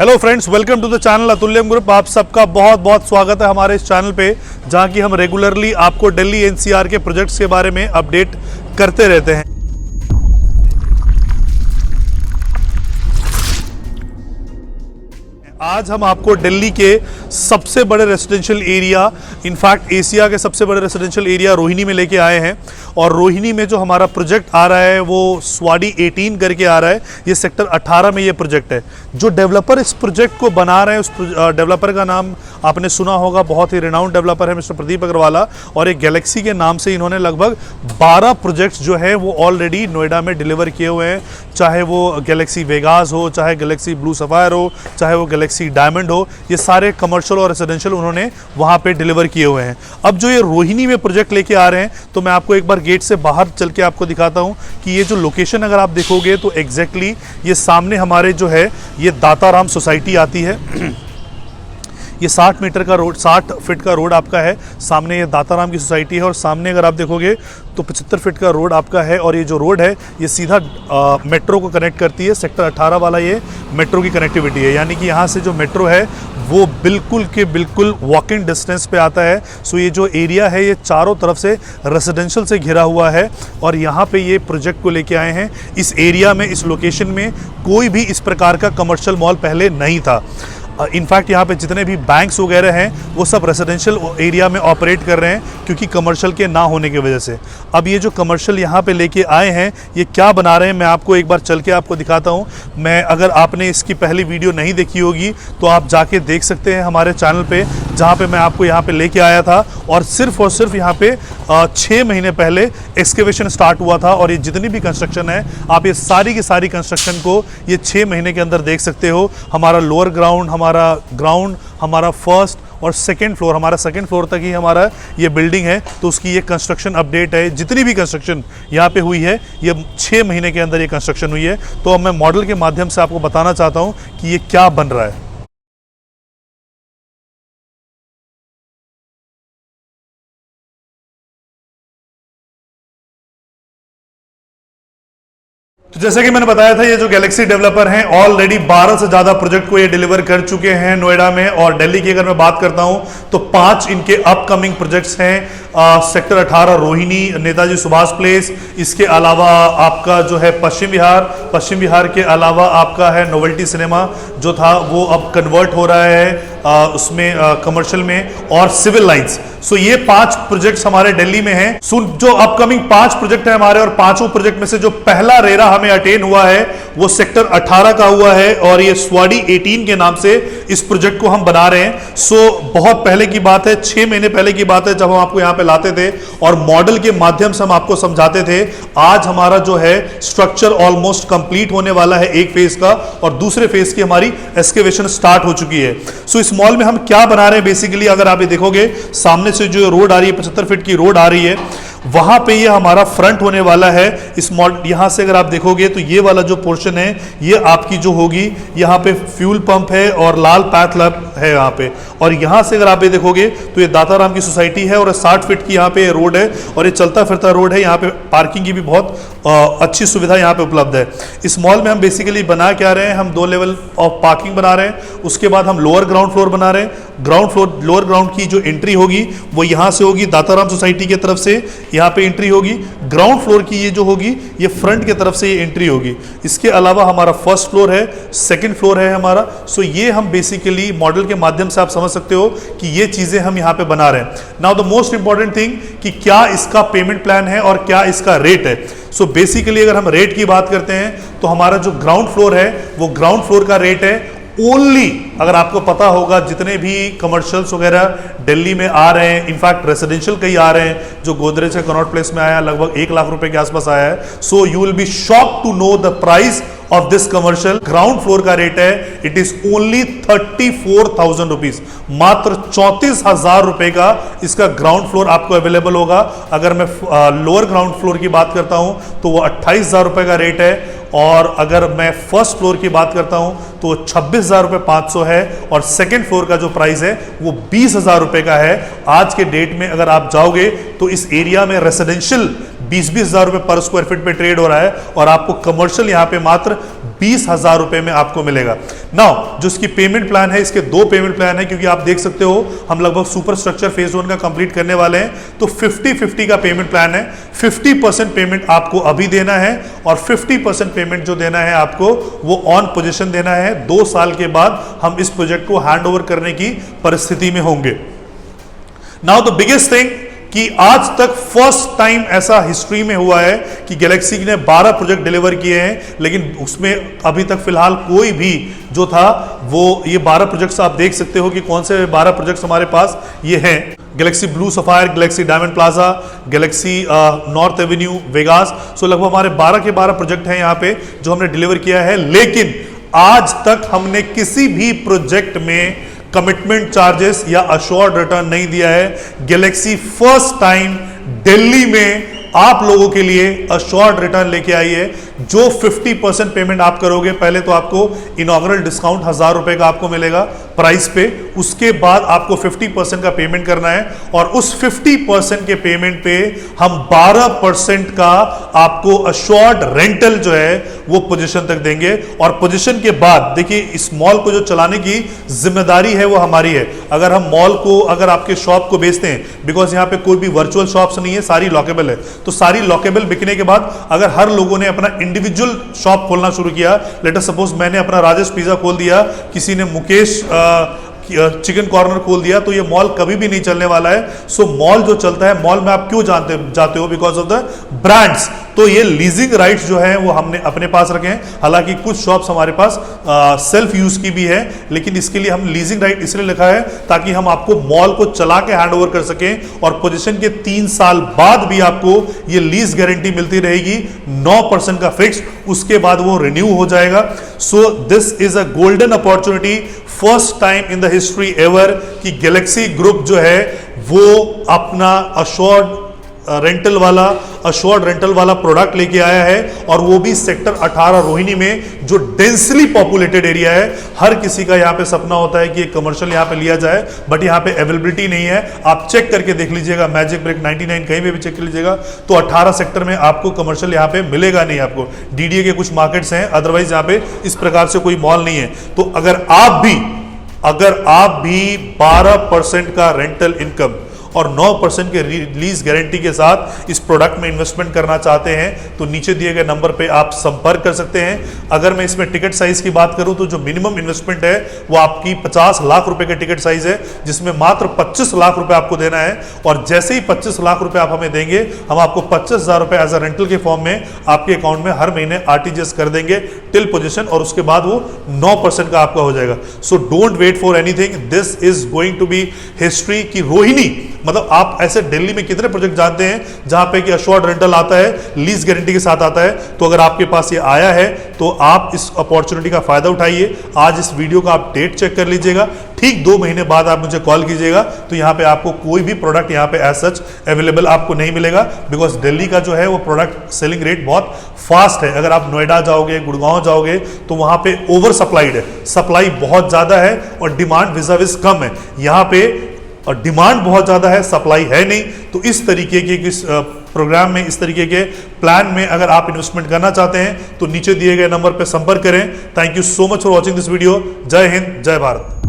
Hello friends, welcome to the channel Atulyam group. आप सबका बहुत बहुत स्वागत है हमारे इस चैनल पे, जहां की हम रेगुलरली आपको दिल्ली एनसीआर के प्रोजेक्ट्स के बारे में अपडेट करते रहते हैं। आज हम आपको दिल्ली के सबसे बड़े रेजिडेंशियल एरिया, इनफैक्ट एशिया के सबसे बड़े रेजिडेंशियल एरिया रोहिणी में लेके आए हैं। और रोहिणी में जो हमारा प्रोजेक्ट आ रहा है वो स्वाडी 18 करके आ रहा है। ये सेक्टर 18 में ये प्रोजेक्ट है। जो डेवलपर इस प्रोजेक्ट को बना रहे हैं उस डेवलपर का नाम आपने सुना होगा, बहुत ही रिनाउंड डेवलपर है मिस्टर प्रदीप अग्रवाला। और एक गैलेक्सी के नाम से इन्होंने लगभग 12 प्रोजेक्ट्स जो है वो ऑलरेडी नोएडा में डिलीवर किए हुए हैं। चाहे वो गैलेक्सी वेगास हो, चाहे गैलेक्सी ब्लू सफायर हो, चाहे वो गैलेक्सी डायमंड हो, ये सारे कमर्शियल और रेजिडेंशियल उन्होंने वहां पे डिलीवर किए हुए हैं। अब जो ये रोहिणी में प्रोजेक्ट लेके आ रहे हैं, तो मैं आपको एक बार गेट से बाहर चल के आपको दिखाता हूं कि ये जो लोकेशन अगर आप देखोगे तो एग्जैक्टली ये सामने हमारे जो है ये दाताराम सोसाइटी आती है। ये 60 मीटर का रोड, 60 फीट का रोड आपका है। सामने ये दाताराम की सोसाइटी है और सामने अगर आप देखोगे तो 75 फीट का रोड आपका है। और ये जो रोड है ये सीधा मेट्रो को कनेक्ट करती है। सेक्टर 18 वाला ये मेट्रो की कनेक्टिविटी है, यानी कि यहाँ से जो मेट्रो है वो बिल्कुल के बिल्कुल वॉकिंग डिस्टेंस पे आता है। सो ये जो एरिया है ये चारों तरफ से रेजिडेंशियल से घिरा हुआ है और यहाँ पे ये प्रोजेक्ट को लेके आए हैं। इस एरिया में, इस लोकेशन में कोई भी इस प्रकार का कमर्शियल मॉल पहले नहीं था। इनफैक्ट यहाँ पे जितने भी बैंक्स वगैरह हैं वो सब रेजिडेंशियल एरिया में ऑपरेट कर रहे हैं, क्योंकि कमर्शियल के ना होने की वजह से। अब ये जो कमर्शियल यहाँ पे लेके आए हैं ये क्या बना रहे हैं, मैं आपको एक बार चल के आपको दिखाता हूँ। मैं, अगर आपने इसकी पहली वीडियो नहीं देखी होगी तो आप जाके देख सकते हैं हमारे चैनल पे, जहाँ पे मैं आपको यहाँ पे लेके आया था। और सिर्फ यहाँ पे 6 महीने पहले एक्सकेवेशन स्टार्ट हुआ था। और ये जितनी भी कंस्ट्रक्शन है, आप ये सारी की सारी कंस्ट्रक्शन को ये 6 महीने के अंदर देख सकते हो। हमारा लोअर ग्राउंड, हमारा फर्स्ट और सेकेंड फ्लोर, हमारा सेकेंड फ्लोर तक ही हमारा ये बिल्डिंग है। तो उसकी ये कंस्ट्रक्शन अपडेट है। जितनी भी कंस्ट्रक्शन यहाँ पे हुई है ये 6 महीने के अंदर ये कंस्ट्रक्शन हुई है। तो अब मैं मॉडल के माध्यम से आपको बताना चाहता हूँ कि ये क्या बन रहा है। तो जैसे कि मैंने बताया था, ये जो गैलेक्सी डेवलपर हैं ऑलरेडी 12 से ज्यादा प्रोजेक्ट को ये डिलीवर कर चुके हैं नोएडा में। और दिल्ली की अगर मैं बात करता हूं तो 5 इनके अपकमिंग प्रोजेक्ट्स हैं। सेक्टर 18 रोहिणी, नेताजी सुभाष प्लेस, इसके अलावा आपका जो है पश्चिम विहार के अलावा आपका है नोवेल्टी सिनेमा जो था वो अब कन्वर्ट हो रहा है उसमें कमर्शियल में, और सिविल लाइंस। सो ये 5 प्रोजेक्ट्स हमारे दिल्ली में हैं। सो जो अपकमिंग 5 प्रोजेक्ट है हमारे, और 5 प्रोजेक्ट में से जो पहला रेरा हमें अटेन हुआ है वो सेक्टर 18 का हुआ है। और ये स्वाडी 18 के नाम से इस प्रोजेक्ट को हम बना रहे हैं। सो बहुत पहले की बात है, 6 महीने पहले की बात है, जब हम आपको यहाँ पे लाते थे और मॉडल के माध्यम से हम आपको समझाते थे। आज हमारा जो है स्ट्रक्चर ऑलमोस्ट कंप्लीट होने वाला है एक फेज का, और दूसरे फेज की हमारी एक्सकेवेशन स्टार्ट हो चुकी है। सो इस मॉल में हम क्या बना रहे हैं बेसिकली, अगर आप ये देखोगे सामने से जो रोड आ रही है, 75 फीट की रोड आ रही है, वहां पे ये हमारा फ्रंट होने वाला है इस मॉडल। यहां से अगर आप देखोगे तो ये वाला जो पोर्शन है ये आपकी जो होगी, यहां पे फ्यूल पंप है और लाल पैथ लैब है यहां पे। और यहां से अगर आप ये देखोगे तो ये दाताराम की सोसाइटी है और 60 फीट की यहां पे रोड है और ये चलता फिरता रोड है। यहां पे पार्किंग की भी बहुत अच्छी सुविधा यहां पे उपलब्ध है। इस मॉल में हम बेसिकली बना क्या रहे हैं, हम 2 लेवल ऑफ पार्किंग बना रहे हैं। उसके बाद हम लोअर ग्राउंड फ्लोर बना रहे हैं। लोअर ग्राउंड की जो एंट्री होगी वो यहां से होगी, दाताराम सोसाइटी की तरफ से यहाँ पे एंट्री होगी। ग्राउंड फ्लोर की ये जो होगी ये फ्रंट की तरफ से ये एंट्री होगी। इसके अलावा हमारा फर्स्ट फ्लोर है, सेकंड फ्लोर है हमारा। सो ये हम बेसिकली मॉडल के माध्यम से आप समझ सकते हो कि ये चीजें हम यहाँ पे बना रहे हैं। Now the most important thing कि क्या इसका पेमेंट प्लान है और क्या इसका रेट है। सो बेसिकली अगर हम रेट की बात करते हैं तो हमारा जो ग्राउंड फ्लोर है वो ग्राउंड फ्लोर का रेट है ओनली, अगर आपको पता होगा जितने भी कमर्शियल्स वगैरह दिल्ली में आ रहे हैं, इनफैक्ट रेजिडेंशियल कई आ रहे हैं, जो गोदरेज है कनॉट प्लेस में आया लगभग 1 लाख रुपए के आसपास आया है। So you will be shocked to know the price of this commercial. Ground floor का रेट है, इट इज ओनली 34,000 रुपीज, मात्र 34,000 रुपए का इसका ग्राउंड फ्लोर आपको अवेलेबल होगा। अगर मैं लोअर ग्राउंड फ्लोर की बात करता हूं तो वो 28,000 रुपए का रेट है। और अगर मैं फर्स्ट फ्लोर की बात करता हूं तो 26,500 है। और सेकंड फ्लोर का जो प्राइस है वो 20,000 रुपए का है। आज के डेट में अगर आप जाओगे तो इस एरिया में रेजिडेंशियल 20-20 हजार रुपए पर स्क्वायर फीट पे ट्रेड हो रहा है और आपको कमर्शियल यहां पे मात्र 20,000 रुपए में आपको मिलेगा। नाउ जो इसकी पेमेंट प्लान है, इसके 2 पेमेंट प्लान है, क्योंकि आप देख सकते हो हम लगभग सुपर स्ट्रक्चर फेज 1 का कंप्लीट करने वाले हैं, तो 50-50 का पेमेंट प्लान है। 50% पेमेंट आपको अभी देना है और 50% पेमेंट जो देना है आपको वो ऑन पोजीशन देना है। 2 साल के बाद हम इस प्रोजेक्ट को हैंड ओवर करने की परिस्थिति में होंगे। नाउ द बिगेस्ट थिंग कि आज तक फर्स्ट टाइम ऐसा हिस्ट्री में हुआ है कि गैलेक्सी ने 12 प्रोजेक्ट डिलीवर किए हैं, लेकिन उसमें अभी तक फिलहाल कोई भी जो था वो ये 12 प्रोजेक्ट्स आप देख सकते हो कि कौन से 12 प्रोजेक्ट्स हमारे पास ये हैं। Galaxy Blue Sapphire, Galaxy Diamond Plaza, Galaxy North Avenue, Vegas. So लगभग हमारे 12 के 12 प्रोजेक्ट हैं यहाँ पे जो हमने डिलीवर किया है, लेकिन आज तक हमने किसी भी प्रोजेक्ट में कमिटमेंट चार्जेस या अश्योर्ड रिटर्न नहीं दिया है। गैलेक्सी फर्स्ट टाइम दिल्ली में आप लोगों के लिए अश्योर्ड रिटर्न लेके आई है। जो 50% पेमेंट आप करोगे, पहले तो आपको इनॉग्रल डिस्काउंट 1000 रुपए का आपको मिलेगा प्राइस पे, उसके बाद आपको 50% का पेमेंट करना है और उस 50% के पेमेंट पे हम 12% का आपको अश्योर्ड रेंटल जो है वो पोजीशन तक देंगे। और पोजीशन के बाद देखिए, इस मॉल को जो चलाने की जिम्मेदारी है वो हमारी है। अगर हम मॉल को, अगर आपके शॉप को बेचते हैं, बिकॉज यहाँ पे कोई भी वर्चुअल शॉप्स नहीं है, सारी लॉकेबल है, तो सारी लॉकेबल बिकने के बाद अगर हर लोगों ने अपना इंडिविजुअल शॉप खोलना शुरू किया, लेट अस सपोज मैंने अपना राजेश पिज्जा खोल दिया, किसी ने मुकेश चिकन कॉर्नर खोल दिया, तो ये मॉल कभी भी नहीं चलने वाला है। सो मॉल जो चलता है, मॉल में आप क्यों जाते हो? Because of the brands. तो ये लीजिंग राइट्स जो है वो हमने अपने पास रखे हैं। हालांकि कुछ शॉप्स हमारे पास सेल्फ यूज की भी है, लेकिन इसके लिए हम लीजिंग राइट इसलिए लिखा है ताकि हम आपको मॉल को चला के हैंड ओवर कर सकें और पोजीशन के 3 साल बाद भी आपको ये लीज गारंटी मिलती रहेगी 9% का फिक्स, उसके बाद वो रिन्यू हो जाएगा। So this is a golden opportunity, first time in the history ever कि गैलेक्सी ग्रुप जो है वो अपना अश्योर्ड रेंटल वाला प्रोडक्ट लेके आया है, और वो भी सेक्टर 18 रोहिणी में, जो डेंसली पॉपुलेटेड एरिया है। हर किसी का यहाँ पे सपना होता है कि एक कमर्शियल यहाँ पे लिया जाए, बट यहाँ पे अवेलेबिलिटी नहीं है। आप चेक करके देख लीजिएगा, मैजिक ब्रेक 99 कहीं पे भी चेक कर लीजिएगा, तो 18 सेक्टर में आपको कमर्शियल यहाँ पे मिलेगा नहीं। आपको डीडीए के कुछ मार्केट्स हैं, अदरवाइज यहाँ पे इस प्रकार से कोई मॉल नहीं है। तो अगर आप भी 12% का रेंटल इनकम और 9% के लीज गारंटी के साथ इस प्रोडक्ट में इन्वेस्टमेंट करना चाहते हैं, तो नीचे दिए गए नंबर पे आप संपर्क कर सकते हैं। अगर मैं इसमें टिकट साइज की बात करूं तो जो मिनिमम इन्वेस्टमेंट है वो आपकी 50 लाख रुपए का टिकट साइज है, जिसमें मात्र 25 लाख रुपए आपको देना है। और जैसे ही 25 लाख रुपए आप हमें देंगे, हम आपको 25,000 रुपए एज अ रेंटल के फॉर्म में आपके अकाउंट में हर महीने आरटीजीएस कर देंगे टिल पोजीशन, और उसके बाद वो 9% का आपका हो जाएगा। So don't wait for anything, this is going to be history की रोहिणी। मतलब आप ऐसे दिल्ली में कितने प्रोजेक्ट जानते हैं जहां पे कि अश्योर्ड रेंटल आता है, लीज गारंटी के साथ आता है? तो अगर आपके पास ये आया है तो आप इस अपॉर्चुनिटी का फायदा उठाइए। आज इस वीडियो का आप डेट चेक कर लीजिएगा, ठीक 2 महीने बाद आप मुझे कॉल कीजिएगा, तो यहाँ पे आपको कोई भी प्रोडक्ट यहाँ पे एज सच अवेलेबल आपको नहीं मिलेगा, बिकॉज दिल्ली का जो है वो प्रोडक्ट सेलिंग रेट बहुत फास्ट है। अगर आप नोएडा जाओगे, गुड़गांव जाओगे, तो वहां पे ओवर सप्लाइड है, सप्लाई बहुत ज्यादा है और डिमांड विज़ कम है। यहाँ पे और डिमांड बहुत ज्यादा है, सप्लाई है नहीं। तो इस तरीके के इस प्रोग्राम में, इस तरीके के प्लान में अगर आप इन्वेस्टमेंट करना चाहते हैं तो नीचे दिए गए नंबर पर संपर्क करें। Thank you so much for watching this video. जय हिंद, जय भारत।